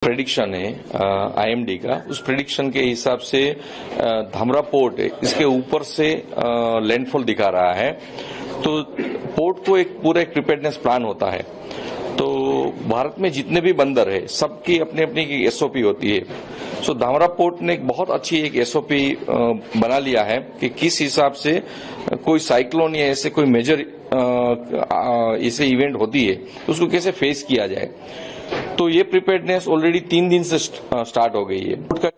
Prediction है IMD का, उस प्रेडिक्शन के हिसाब से धामरा पोर्ट इसके ऊपर से लैंडफॉल दिखा रहा है। तो पोर्ट को एक पूरा एक प्रिपेयर्डनेस प्लान होता है। तो भारत में जितने भी बंदर है सबकी अपनी अपनी एसओपी होती है। सो धामरा पोर्ट ने एक बहुत अच्छी एक एसओपी बना लिया है कि किस हिसाब से कोई साइक्लोन या ऐसे कोई मेजर ऐसे इवेंट होती है तो उसको कैसे फेस किया जाए। तो ये प्रिपेयर्डनेस ऑलरेडी 3 दिन से स्टार्ट हो गई है।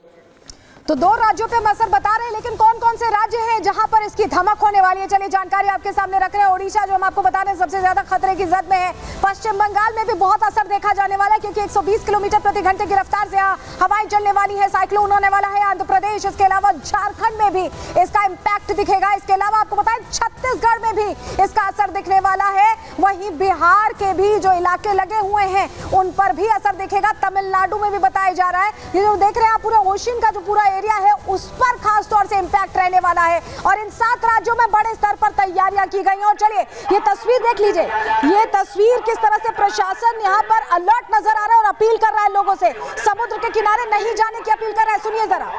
तो 2 राज्यों पे हम असर बता रहे हैं, लेकिन कौन कौन से राज्य हैं जहां पर इसकी धमक होने वाली है? चलिए जानकारी आपके सामने रख रहे हैं। ओडिशा जो हम आपको बता रहे हैं सबसे ज्यादा खतरे की जद में है। पश्चिम बंगाल में भी बहुत असर देखा जाने वाला है क्योंकि 120 किलोमीटर प्रति घंटे की रफ्तार से हवाएं चलने वाली है, साइक्लोन होने वाला है आंध्र प्रदेश। इसके अलावा झारखंड में भी इसका इम्पैक्ट दिखेगा। इसके अलावा आपको बताएं छत्तीसगढ़ में भी इसका असर दिखने वाला है। वहीं बिहार के भी जो इलाके लगे हुए हैं उन पर भी असर दिखेगा। तमिलनाडु में भी बताया जा रहा है। ये जो देख रहे हैं आप पूरे ओशन का जो पूरा एरिया है उस पर खास तौर से इंपैक्ट रहने वाला है। और इन 7 राज्यों में बड़े स्तर पर तैयारियां की गई हैं। और चलिए ये तस्वीर देख लीजिए, ये तस्वीर किस तरह से प्रशासन यहाँ पर अलर्ट नजर आ रहा है और अपील कर रहा है लोगों से समुद्र के किनारे नहीं जाने की अपील कर रहा है। सुनिए जरा।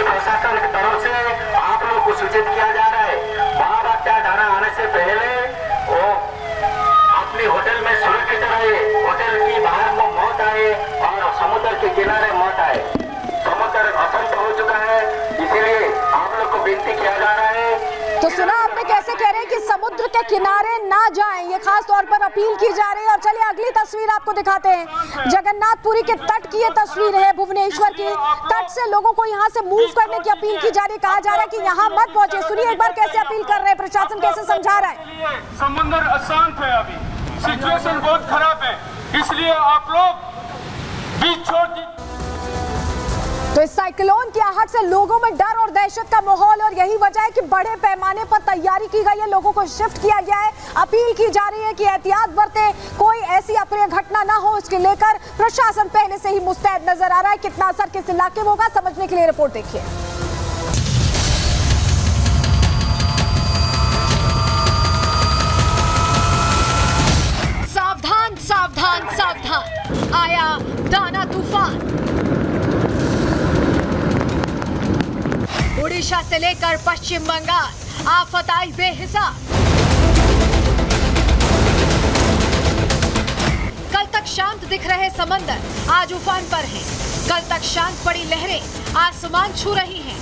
प्रशासन की तरफ से आप लोग को सूचित किया जा रहा है बाढ़ आने से पहले वो अपनी होटल में सुरक्षित रहे, होटल की बाहर में मौत आए और समुद्र के किनारे मौत आए। समुद्र अशांत हो चुका है, इसीलिए आप लोग को विनती किया जा रहा है। तो सुना आपने कैसे कह रहे हैं कि समुद्र के किनारे ना जाएं, ये खास तौर पर अपील की जा रही है। और चलिए अगली तस्वीर आपको दिखाते हैं। जगन्नाथपुरी के तट की ये तस्वीर है, भुवनेश्वर की तट से लोगों को यहाँ से मूव करने की अपील की जा रही है। कहा जा रहा है कि यहाँ मत पहुंचे। सुनिए एक बार कैसे अपील कर रहे हैं, प्रशासन कैसे समझा रहा है। समुद्र अशांत है, अभी सिचुएशन बहुत खराब है, इसलिए आप लोग बीच छोड़ दीजिए। तो इस साइक्लोन की आहट से लोगों में डर और दहशत का माहौल, और यही वजह है कि बड़े पैमाने पर तैयारी की गई है, लोगों को शिफ्ट किया गया है। अपील की जा रही है कि एहतियात बरतें, कोई ऐसी अप्रिय घटना ना हो, इसके लेकर प्रशासन पहले से ही मुस्तैद नजर आ रहा है। कितना असर किस इलाके में होगा समझने के लिए रिपोर्ट देखिए। सावधान सावधान सावधान, आया दाना तूफान। उड़ीसा से लेकर पश्चिम बंगाल आफत आई बेहिसाब। कल तक शांत दिख रहे समंदर आज उफान पर हैं। कल तक शांत पड़ी लहरें आसमान छू रही हैं।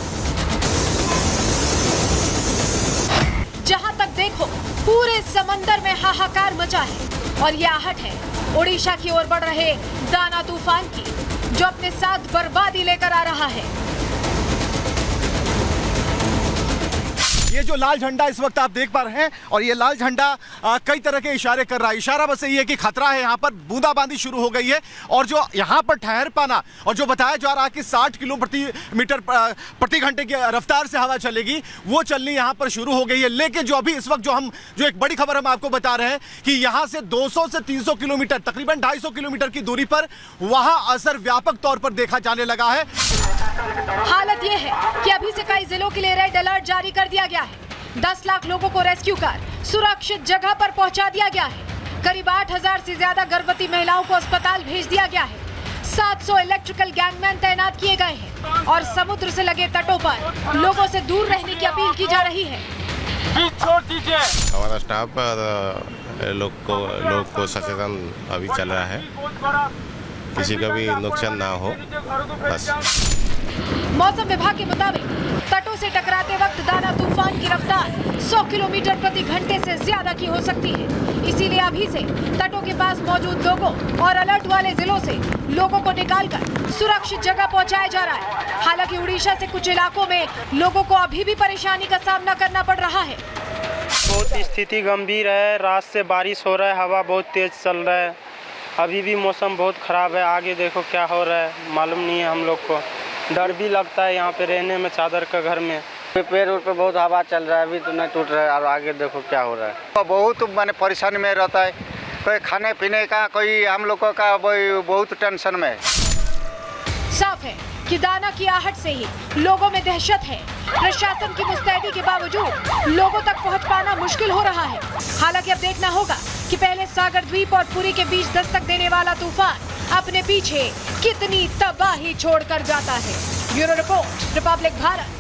जहां तक देखो पूरे समंदर में हाहाकार मचा है। और ये आहट है उड़ीसा की ओर बढ़ रहे दाना तूफान की, जो अपने साथ बर्बादी लेकर आ रहा है। ये जो लाल झंडा इस वक्त आप देख पा रहे हैं, और ये लाल झंडा कई तरह के इशारे कर रहा है। इशारा बस ये है कि खतरा है, यहाँ पर बूंदाबांदी शुरू हो गई है। और जो यहाँ पर ठहर पाना और जो बताया जा रहा है कि 60 किलोमीटर प्रति घंटे की रफ्तार से हवा चलेगी, वो चलनी यहाँ पर शुरू हो गई है। लेकिन जो अभी इस वक्त जो एक बड़ी खबर हम आपको बता रहे हैं कि यहाँ से 200 से 300 किलोमीटर, तकरीबन 250 किलोमीटर की दूरी पर वहाँ असर व्यापक तौर पर देखा जाने लगा है। हालत यह है कि अभी से कई जिलों के लिए रेड अलर्ट जारी कर दिया गया है। 10 लाख लोगों को रेस्क्यू कर सुरक्षित जगह पर पहुंचा दिया गया है। करीब 8000 से ज्यादा गर्भवती महिलाओं को अस्पताल भेज दिया गया है। 700 इलेक्ट्रिकल गैंगमैन तैनात किए गए हैं और समुद्र से लगे तटों पर लोगों से दूर रहने की अपील की जा रही है। बीच छोड़ दीजिए। हमारा स्टाफ लोग को सचेतन अभी चल रहा है, किसी का भी नुकसान ना हो बस। मौसम विभाग के मुताबिक तटों से टकराते वक्त दाना तूफान की रफ्तार 100 किलोमीटर प्रति घंटे से ज्यादा की हो सकती है। इसीलिए अभी से तटों के पास मौजूद लोगों और अलर्ट वाले जिलों से लोगों को निकालकर सुरक्षित जगह पहुंचाया जा रहा है। हालांकि उड़ीसा से कुछ इलाकों में लोगों को अभी भी परेशानी का सामना करना पड़ रहा है। बहुत स्थिति गंभीर है। रात से बारिश हो रहा है, हवा बहुत तेज चल रहा है। अभी भी मौसम बहुत खराब है, आगे देखो क्या हो रहा है मालूम नहीं है। हम लोग को डर भी लगता है यहाँ पे रहने में, चादर का घर में। पेड़ उड़ पे बहुत हवा चल रहा है, अभी तो नहीं टूट रहा है, और आगे देखो क्या हो रहा है। बहुत माने परेशानी में रहता है, कोई खाने पीने का, कोई हम लोगों का बहुत टेंशन में। साफ है कि दाना की आहट से ही लोगों में दहशत है। प्रशासन की मुस्तैदी के बावजूद लोगों तक पहुंच पाना मुश्किल हो रहा है। हालांकि अब देखना होगा कि पहले सागर द्वीप और पुरी के बीच दस्तक देने वाला तूफान अपने पीछे कितनी तबाही छोड़कर जाता है। Bureau report, Republic Bharat.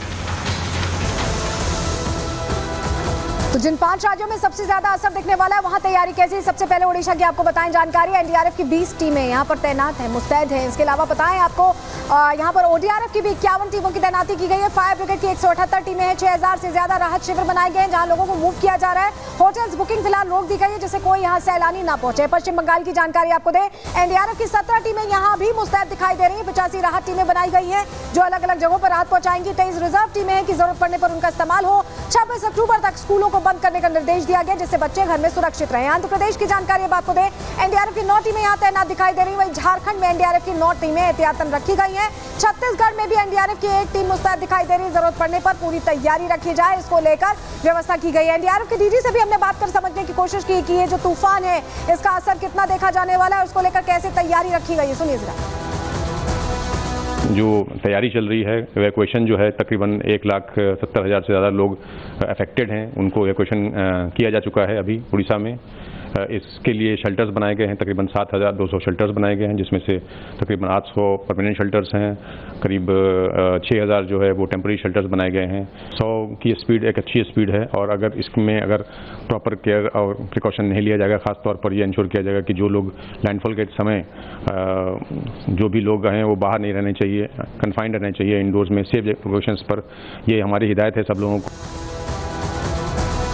तो जिन 5 राज्यों में सबसे ज्यादा असर दिखने वाला है वहां तैयारी कैसी, सबसे पहले ओडिशा की आपको बताएं जानकारी। एनडीआरएफ की 20 टीमें यहां पर तैनात हैं, मुस्तैद हैं। इसके अलावा बताएं आपको यहां पर ओडीआरएफ की भी 51 टीमों की तैनाती की गई है। फायर ब्रिगेड की 178 टीमें हैं। 6000 से ज्यादा राहत शिविर बनाए गए हैं जहां लोगों को मूव किया जा रहा है। होटल्स बुकिंग फिलहाल रोक दी गई है जिससे कोई यहां सैलानी ना पहुंचे। पश्चिम बंगाल की जानकारी आपको दें, एनडीआरएफ की 17 टीमें यहां भी मुस्तैद दिखाई दे रही है। 85 राहत टीमें बनाई गई हैं जो अलग अलग जगहों पर राहत पहुंचाएंगी। 23 रिजर्व टीमें हैं कि जरूरत पड़ने पर उनका इस्तेमाल हो। 26 अक्टूबर तक स्कूलों को बंद करने का निर्देश दिया गया जिससे बच्चे घर में सुरक्षित रहें। आंध्र प्रदेश की जानकारी अब आपको दें, एनडीआरएफ की 9 टीमें यहां तैनात दिखाई दे रही है। वहीं झारखंड में एनडीआरएफ की 9 टीमें एहतियातन रखी गई हैं। छत्तीसगढ़ में भी एनडीआरएफ की 1 टीम मुस्तैद दिखाई दे रही है। जरूरत पड़ने पर पूरी तैयारी रखी जाए इसको लेकर व्यवस्था की गई है। एनडीआरएफ के डीजी से भी हमने बात कर समझने की कोशिश की कि ये जो तूफान है इसका असर कितना देखा जाने वाला है, उसको लेकर कैसे तैयारी रखी गई है। सुनिए जरा। जो तैयारी चल रही है, इवैक्यूएशन जो है तकरीबन 1,70,000 से ज़्यादा लोग अफेक्टेड हैं, उनको इवैक्यूएशन किया जा चुका है अभी उड़ीसा में। इसके लिए शेल्टर्स बनाए गए हैं, तकरीबन 7,200 शेल्टर्स बनाए गए हैं जिसमें से तकरीबन 800 परमानेंट शेल्टर्स हैं, करीब 6,000 जो है वो टेम्पररी शेल्टर्स बनाए गए हैं। 100 की स्पीड एक अच्छी स्पीड है और अगर इसमें अगर प्रॉपर केयर और प्रिकॉशन नहीं लिया जाएगा, खासतौर पर ये इंश्योर किया जाएगा कि जो लोग लैंडफॉल के समय जो भी लोग हैं वो बाहर नहीं रहने चाहिए, कन्फाइंड रहने चाहिए इंडोर्स में सेफ प्रिकॉशंस पर। ये हमारी हिदायत है सब लोगों को।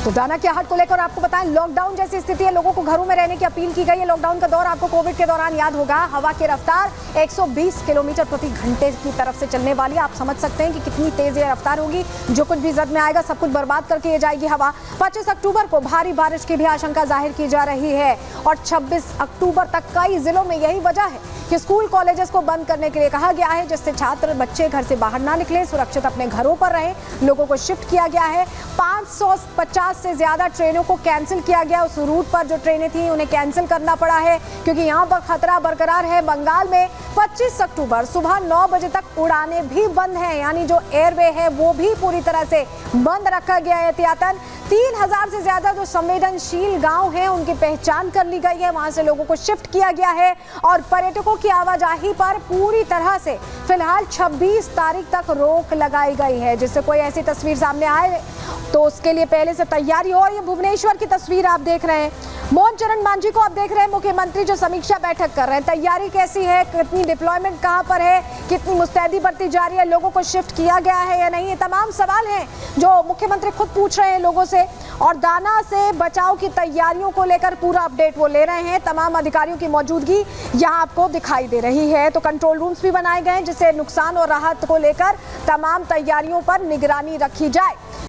तो दाना की आहट को लेकर आपको बताएं, लॉकडाउन जैसी स्थिति है, लोगों को घरों में रहने की अपील की गई है। लॉकडाउन का दौर आपको कोविड के दौरान याद होगा। हवा की रफ्तार 120 किलोमीटर प्रति घंटे की तरफ से चलने वाली। आप समझ सकते हैं कि कितनी तेज ये रफ्तार होगी। जो कुछ भी जद में आएगा सब कुछ बर्बाद करके ये जाएगी हवा। 25 अक्टूबर को भारी बारिश की भी आशंका जाहिर की जा रही है और 26 अक्टूबर तक कई जिलों में यही वजह है कि स्कूल कॉलेजेस को बंद करने के लिए कहा गया है जिससे छात्र बच्चे घर से बाहर ना निकले, सुरक्षित अपने घरों पर रहें। लोगों को शिफ्ट किया गया है। 550 से ज्यादा ट्रेनों को कैंसिल किया गया। उस रूट पर जो ट्रेनें थी उन्हें कैंसिल करना पड़ा है क्योंकि यहाँ पर खतरा बरकरार है। बंगाल में 25 अक्टूबर सुबह 9 बजे तक उड़ानें भी बंद हैं, यानी जो एयरवे है वो भी पूरी तरह से बंद रखा गया है एहतियातन। 3000 से ज्यादा जो संवेदनशील गांव हैं उनकी पहचान कर ली गई है, वहां से लोगों को शिफ्ट किया गया है और पर्यटकों की आवाजाही पर पूरी तरह से फिलहाल 26 तारीख तक रोक लगाई गई है। जिससे कोई ऐसी तस्वीर सामने आए तो उसके लिए पहले से तैयारी हो। और ये भुवनेश्वर की तस्वीर आप देख रहे हैं, मोहन चरण मांझी को आप देख रहे हैं, मुख्यमंत्री जो समीक्षा बैठक कर रहे हैं। तैयारी कैसी है, कितनी डिप्लॉयमेंट कहां पर है, कितनी मुस्तैदी बरती जा रही है, लोगों को शिफ्ट किया गया है या नहीं, ये तमाम सवाल हैं जो मुख्यमंत्री खुद पूछ रहे हैं लोगों से। और दाना से बचाव की तैयारियों को लेकर पूरा अपडेट वो ले रहे हैं। तमाम अधिकारियों की मौजूदगी यहाँ आपको दिखाई दे रही है। तो कंट्रोल रूम्स भी बनाए गए हैं जिससे नुकसान और राहत को लेकर तमाम तैयारियों पर निगरानी रखी जाए।